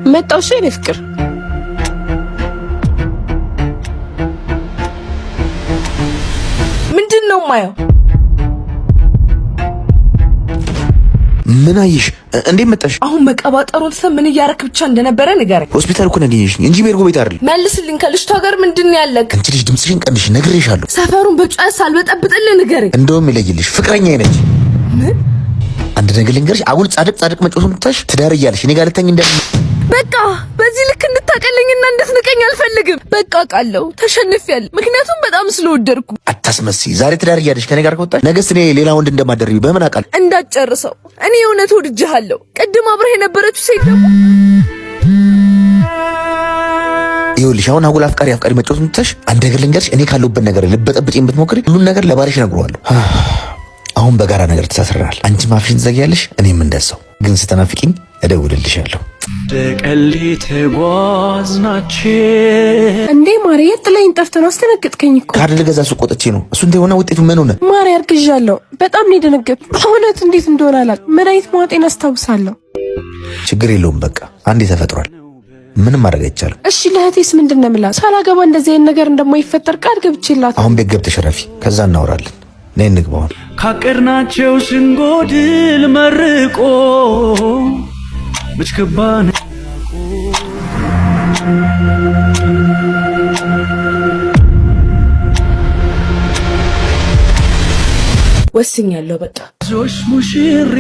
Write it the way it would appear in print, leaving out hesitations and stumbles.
መጣው እሺ የኔ ፍቅር ምንድነው ማየው? ምን አይሽ እንዴ መጣሽ? አሁን መቀባጠሩን ምን እያረክ ብቻ እንደነበረ ንገረኝ። ሆስፒታል እኮ ነኝ እንጂ ቤርጎ ቤት አይደል። መልስልኝ። ከልጅቷ ጋር ምንድነው ያለክ? አንቺ ልጅ ድምጽሽን ቀንሽ፣ ነግሬሻለሁ። ሰፈሩን በጫስ አልበጠብጥልህ ንገረኝ። እንደውም ይለይልሽ ፍቅረኛዬ ነች። ምን አንድ ነገር ልንገርሽ፣ አጉል ጻድቅ መጮህ ምታሽ ትዳር እያለሽ እኔ ጋር ልተኝ በቃ በዚህ ልክ እንድታቀለኝና እንድትንቀኝ አልፈልግም። በቃ ቃለው ተሸንፌያለሁ፣ ምክንያቱም በጣም ስለወደድኩ። አታስመስይ። ዛሬ ትዳር እያለሽ ከኔ ጋር ከወጣሽ ነገስ እኔ ሌላ ወንድ እንደማደርቢ በምን አውቃለሁ? እንዳትጨርሰው። እኔ የእውነት ወድጄሃለሁ። ቅድም አብረህ የነበረችው ሴት ደግሞ ይኸውልሽ፣ አሁን አጉል አፍቃሪ መጮህ ምታሽ። አንድ ነገር ልንገርሽ፣ እኔ ካለሁበት ነገር ልበጠብጪኝ ብትሞክሪ ሁሉን ነገር ለባልሽ እነግረዋለሁ። አሁን በጋራ ነገር ተሳስረናል። አንቺ ማፍሽን ትዘጊያለሽ፣ እኔም እንደዛው። ግን ስትናፍቂኝ እደውልልሻለሁ። ደቀሌ ተጓዝናችሁ እንዴ ማሬ፣ ጥለኝ ጠፍተህ ነው። አስደነገጥከኝ እኮ። ካርድ ልገዛ ሱቅ ወጥቼ ነው። እሱን ተይውና ውጤቱ ምን ሆነ? ማሬ አርግዣለሁ። በጣም ነው የደነገጥኩት። በእውነት እንዴት እንደሆነ አላውቅም። መድኃኒት ማዋጤን አስታውሳለሁ። ችግር የለውም በቃ አንዴ ተፈጥሯል። ምንም ማድረግ አይቻልም። እሺ ለእህቴስ ምንድን ነው የምላት? ሳላገባ እንደዚህ አይነት ነገር እንደማይፈጠር ቃል ገብቼላት። አሁን ቤት ገብተሽ ረፊ፣ ከዛ እናወራለን። ነይ እንግባውን። ካቀርናቸው ስንጎድል መርቆ ብቻባን ወስኛለሁ በቃ። ዞሽ ሙሽሪ